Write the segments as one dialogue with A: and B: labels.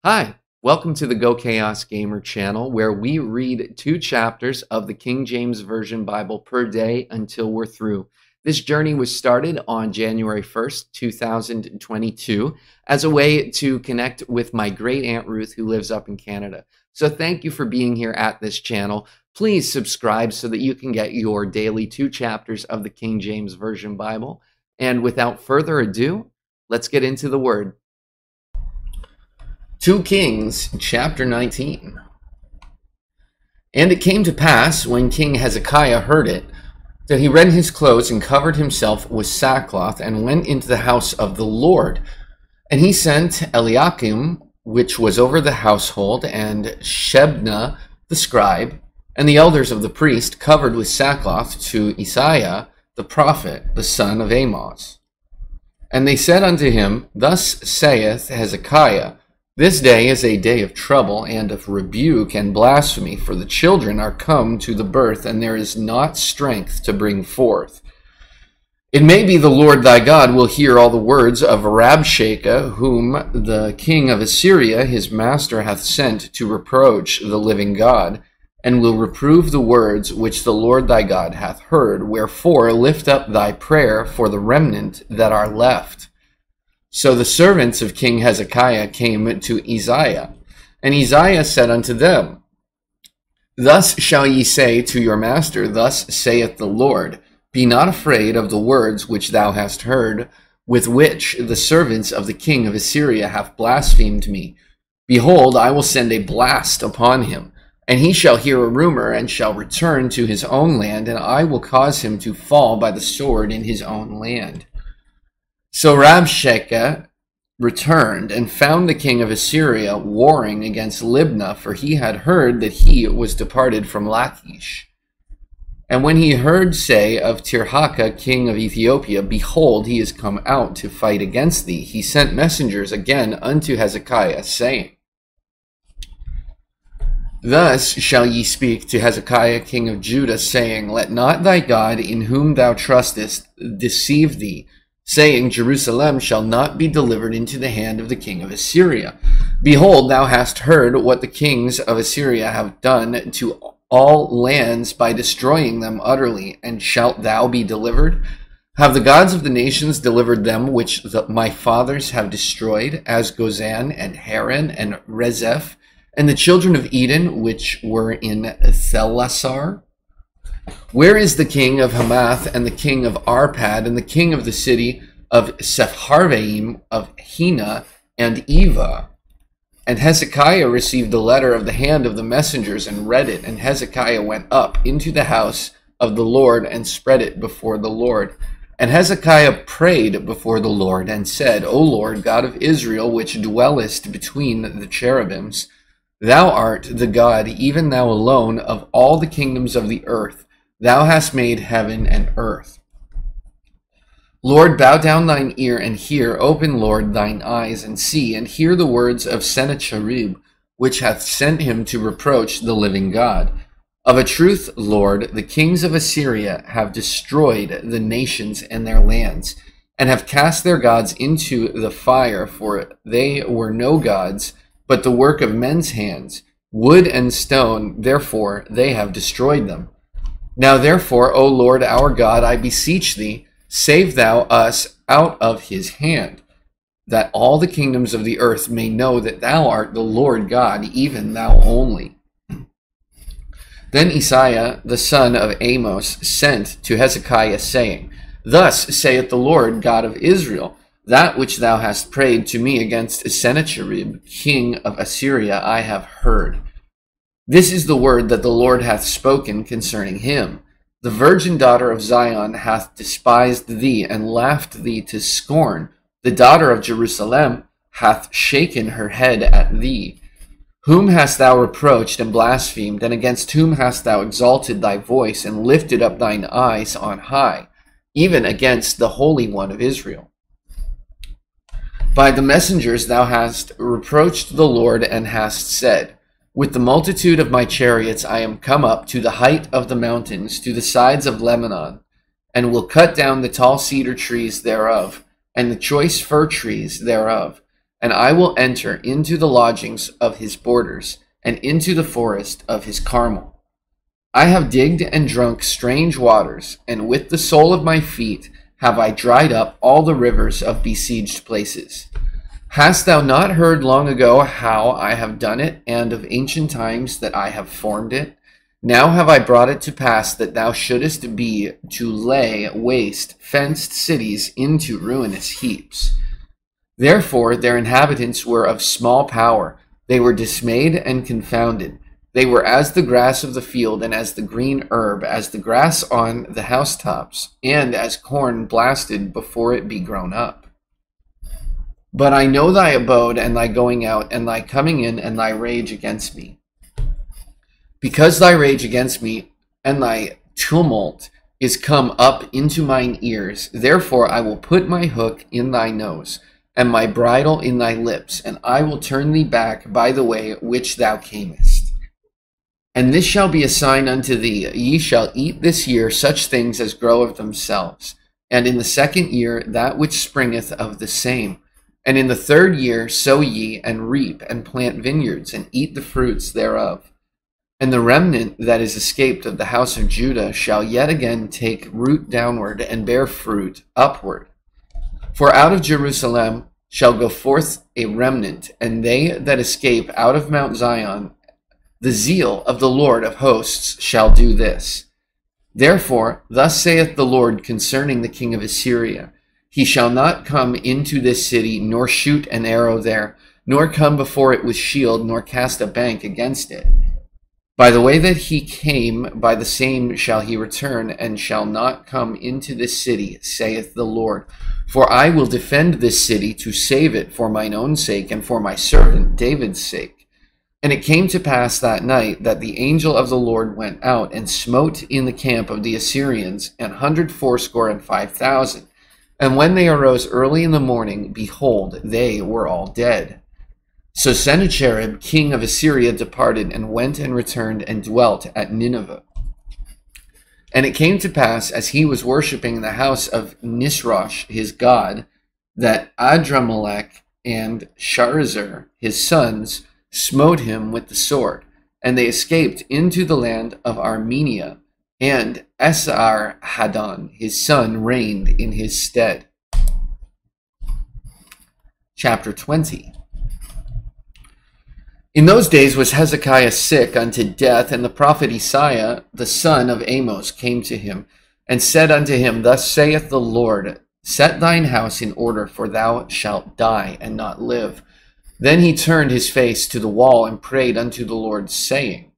A: Hi, welcome to the GoChaosGamer channel, where we read 2 chapters of the King James Version Bible per day until we're through. This journey was started on January 1st, 2022, as a way to connect with my great Aunt Ruth, who lives up in Canada. So thank you for being here at this channel. Please subscribe so that you can get your daily 2 chapters of the King James Version Bible. And without further ado, let's get into the Word. 2 Kings, chapter 19. And it came to pass, when King Hezekiah heard it, that he rent his clothes and covered himself with sackcloth, and went into the house of the Lord. And he sent Eliakim, which was over the household, and Shebna the scribe, and the elders of the priest, covered with sackcloth, to Isaiah the prophet, the son of Amoz. And they said unto him, Thus saith Hezekiah, This day is a day of trouble and of rebuke and blasphemy, for the children are come to the birth, and there is not strength to bring forth. It may be the Lord thy God will hear all the words of Rabshakeh, whom the king of Assyria his master hath sent to reproach the living God, and will reprove the words which the Lord thy God hath heard. Wherefore lift up thy prayer for the remnant that are left. So the servants of King Hezekiah came to Isaiah, and Isaiah said unto them, Thus shall ye say to your master, Thus saith the Lord, Be not afraid of the words which thou hast heard, with which the servants of the king of Assyria have blasphemed me. Behold, I will send a blast upon him, and he shall hear a rumor, and shall return to his own land, and I will cause him to fall by the sword in his own land. So Rabshakeh returned and found the king of Assyria warring against Libnah, for he had heard that he was departed from Lachish. And when he heard say of Tirhakah king of Ethiopia, Behold, he is come out to fight against thee, he sent messengers again unto Hezekiah, saying, Thus shall ye speak to Hezekiah king of Judah, saying, Let not thy God, in whom thou trustest, deceive thee, saying, Jerusalem shall not be delivered into the hand of the king of Assyria. Behold, thou hast heard what the kings of Assyria have done to all lands by destroying them utterly, and shalt thou be delivered? Have the gods of the nations delivered them which my fathers have destroyed, as Gozan and Haran and Rezeph, and the children of Eden which were in Thelasar? Where is the king of Hamath, and the king of Arpad, and the king of the city of Sepharvaim, of Hena and Eva? And Hezekiah received the letter of the hand of the messengers, and read it. And Hezekiah went up into the house of the Lord, and spread it before the Lord. And Hezekiah prayed before the Lord, and said, O Lord, God of Israel, which dwellest between the cherubims, Thou art the God, even thou alone, of all the kingdoms of the earth. Thou hast made heaven and earth. Lord, bow down thine ear and hear. Open, Lord, thine eyes and see, and hear the words of Sennacherib, which hath sent him to reproach the living God. Of a truth, Lord, the kings of Assyria have destroyed the nations and their lands, and have cast their gods into the fire, for they were no gods, but the work of men's hands, wood and stone, therefore they have destroyed them. Now therefore, O Lord our God, I beseech thee, save thou us out of his hand, that all the kingdoms of the earth may know that thou art the Lord God, even thou only. Then Isaiah the son of Amoz sent to Hezekiah, saying, Thus saith the Lord God of Israel, That which thou hast prayed to me against Sennacherib, king of Assyria, I have heard. This is the word that the Lord hath spoken concerning him. The virgin daughter of Zion hath despised thee, and laughed thee to scorn. The daughter of Jerusalem hath shaken her head at thee. Whom hast thou reproached and blasphemed, and against whom hast thou exalted thy voice, and lifted up thine eyes on high, even against the Holy One of Israel? By the messengers thou hast reproached the Lord, and hast said, With the multitude of my chariots I am come up to the height of the mountains, to the sides of Lebanon, and will cut down the tall cedar trees thereof, and the choice fir trees thereof, and I will enter into the lodgings of his borders, and into the forest of his Carmel. I have digged and drunk strange waters, and with the sole of my feet have I dried up all the rivers of besieged places. Hast thou not heard long ago how I have done it, and of ancient times that I have formed it? Now have I brought it to pass that thou shouldest be to lay waste fenced cities into ruinous heaps. Therefore their inhabitants were of small power. They were dismayed and confounded. They were as the grass of the field, and as the green herb, as the grass on the housetops, and as corn blasted before it be grown up. But I know thy abode, and thy going out, and thy coming in, and thy rage against me. Because thy rage against me, and thy tumult is come up into mine ears, therefore I will put my hook in thy nose, and my bridle in thy lips, and I will turn thee back by the way which thou camest. And this shall be a sign unto thee, ye shall eat this year such things as grow of themselves, and in the second year that which springeth of the same. And in the third year sow ye, and reap, and plant vineyards, and eat the fruits thereof. And the remnant that is escaped of the house of Judah shall yet again take root downward, and bear fruit upward. For out of Jerusalem shall go forth a remnant, and they that escape out of Mount Zion, the zeal of the Lord of hosts shall do this. Therefore, thus saith the Lord concerning the king of Assyria, he shall not come into this city, nor shoot an arrow there, nor come before it with shield, nor cast a bank against it. By the way that he came, by the same shall he return, and shall not come into this city, saith the Lord. For I will defend this city to save it for mine own sake, and for my servant David's sake. And it came to pass that night that the angel of the Lord went out, and smote in the camp of the Assyrians 185,000. And when they arose early in the morning, behold, they were all dead. So Sennacherib, king of Assyria, departed, and went and returned, and dwelt at Nineveh. And it came to pass, as he was worshipping in the house of Nisroch his god, that Adramelech and Sharezer his sons smote him with the sword, and they escaped into the land of Armenia, and Esarhaddon his son reigned in his stead. Chapter 20. In those days was Hezekiah sick unto death, and the prophet Isaiah, the son of Amos, came to him, and said unto him, Thus saith the Lord, Set thine house in order, for thou shalt die and not live. Then he turned his face to the wall, and prayed unto the Lord, saying,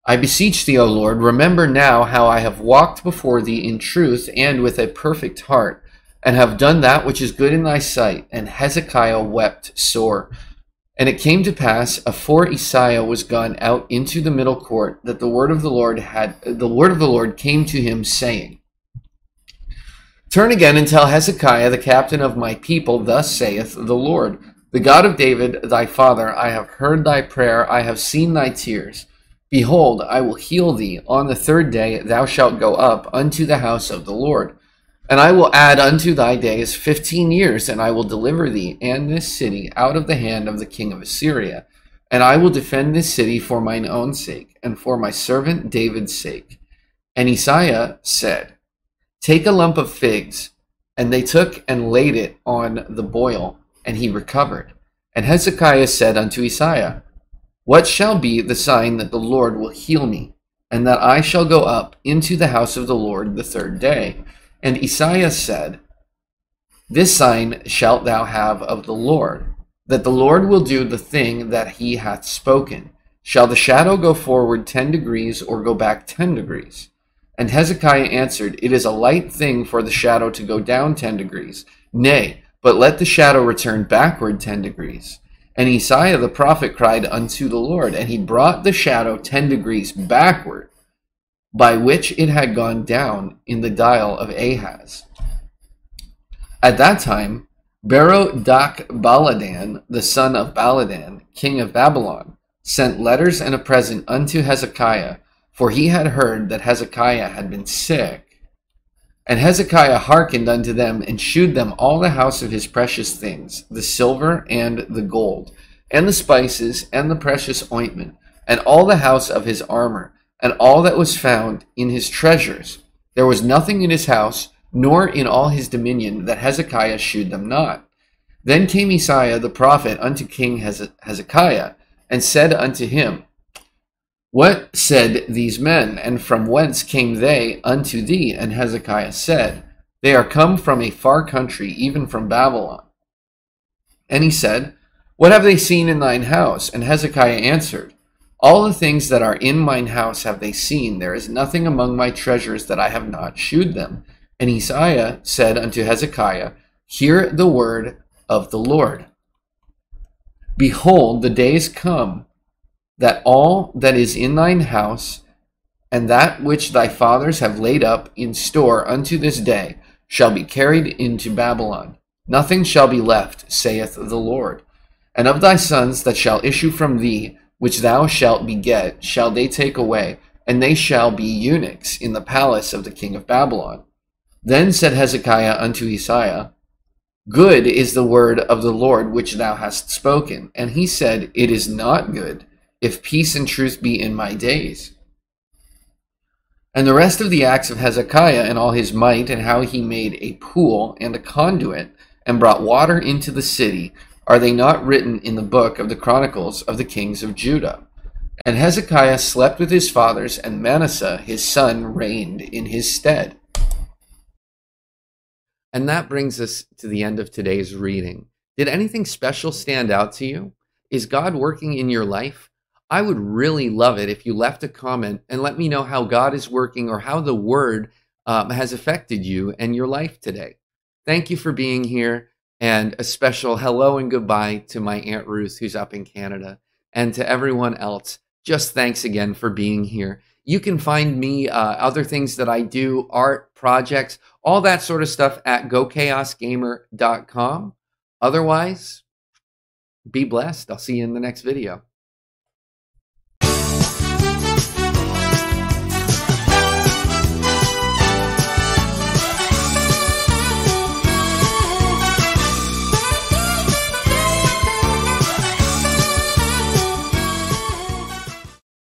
A: I beseech thee, O Lord, remember now how I have walked before thee in truth and with a perfect heart, and have done that which is good in thy sight. And Hezekiah wept sore. And it came to pass, afore Isaiah was gone out into the middle court, that the word of the Lord came to him, saying, Turn again and tell Hezekiah, the captain of my people, Thus saith the Lord, the God of David thy father, I have heard thy prayer, I have seen thy tears. Behold, I will heal thee. On the third day thou shalt go up unto the house of the Lord. And I will add unto thy days 15 years, and I will deliver thee and this city out of the hand of the king of Assyria. And I will defend this city for mine own sake, and for my servant David's sake. And Isaiah said, Take a lump of figs. And they took and laid it on the boil, and he recovered. And Hezekiah said unto Isaiah, What shall be the sign that the Lord will heal me, and that I shall go up into the house of the Lord the third day? And Isaiah said, This sign shalt thou have of the Lord, that the Lord will do the thing that he hath spoken. Shall the shadow go forward 10 degrees, or go back 10 degrees? And Hezekiah answered, It is a light thing for the shadow to go down 10 degrees. Nay, but let the shadow return backward 10 degrees. And Isaiah the prophet cried unto the Lord, and he brought the shadow 10 degrees backward, by which it had gone down in the dial of Ahaz. At that time, Berodach-baladan, the son of Baladan, king of Babylon, sent letters and a present unto Hezekiah, for he had heard that Hezekiah had been sick. And Hezekiah hearkened unto them, and shewed them all the house of his precious things, the silver and the gold, and the spices, and the precious ointment, and all the house of his armor, and all that was found in his treasures. There was nothing in his house, nor in all his dominion, that Hezekiah shewed them not. Then came Isaiah the prophet unto King Hezekiah, and said unto him, What said these men, and from whence came they unto thee? And Hezekiah said, They are come from a far country, even from Babylon. And he said, What have they seen in thine house? And Hezekiah answered, All the things that are in mine house have they seen. There is nothing among my treasures that I have not shewed them. And Isaiah said unto Hezekiah, Hear the word of the Lord. Behold, the days come, that all that is in thine house, and that which thy fathers have laid up in store unto this day, shall be carried into Babylon. Nothing shall be left, saith the Lord. And of thy sons that shall issue from thee, which thou shalt beget, shall they take away, and they shall be eunuchs in the palace of the king of Babylon. Then said Hezekiah unto Isaiah, Good is the word of the Lord which thou hast spoken. And he said, It is not good, if peace and truth be in my days. And the rest of the acts of Hezekiah and all his might, and how he made a pool and a conduit, and brought water into the city, are they not written in the book of the Chronicles of the kings of Judah? And Hezekiah slept with his fathers, and Manasseh his son reigned in his stead. And that brings us to the end of today's reading. Did anything special stand out to you? Is God working in your life? I would really love it if you left a comment and let me know how God is working or how the word has affected you and your life today. Thank you for being here, and a special hello and goodbye to my Aunt Ruth, who's up in Canada, and to everyone else. Just thanks again for being here. You can find me, other things that I do, art, projects, all that sort of stuff at GoChaosGamer.com. Otherwise, be blessed. I'll see you in the next video.